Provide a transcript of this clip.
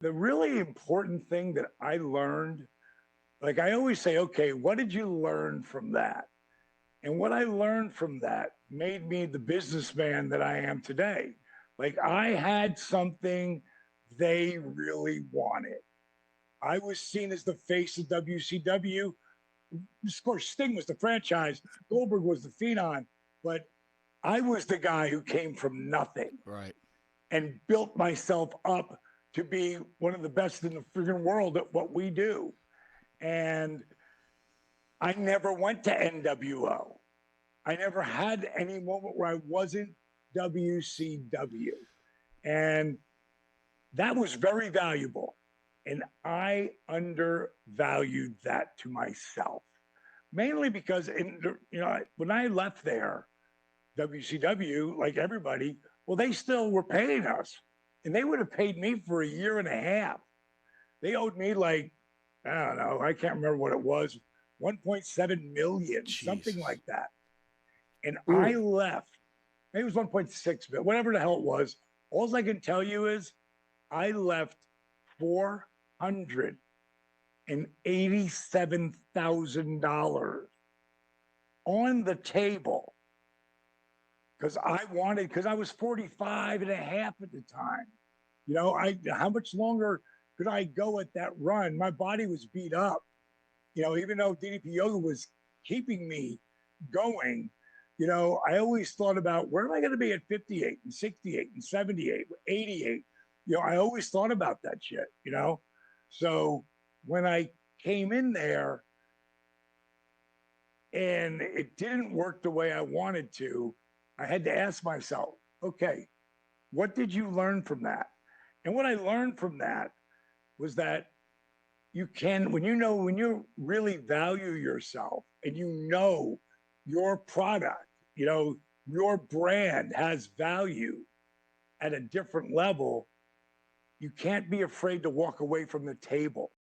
The really important thing that I learned, like I always say, okay, what did you learn from that? And what I learned from that made me the businessman that I am today. Like I had something they really wanted. I was seen as the face of WCW. Of course, Sting was the franchise, Goldberg was the phenom, but I was the guy who came from nothing Right. and built myself up to be one of the best in the freaking world at what we do. And I never went to NWO. I never had any moment where I wasn't WCW. And that was very valuable. And I undervalued that to myself, mainly because when I left there, WCW, like everybody, well, they still were paying us, and they would have paid me for a year and a half. They owed me like, I don't know, I can't remember what it was, 1.7 million, something Jesus. like that. And I Mm. left. Maybe it was 1.6 million, whatever the hell it was. All I can tell you is I left $487,000 on the table because I was 45 and a half at the time. How much longer could I go at that run? My body was beat up. Even though DDP Yoga was keeping me going, I always thought about where am I going to be at 58 and 68 and 78, 88. I always thought about that shit. So when I came in there and it didn't work the way I wanted to, I had to ask myself, okay, what did you learn from that? And what I learned from that was that when you really value yourself and your product, your brand has value at a different level, you can't be afraid to walk away from the table.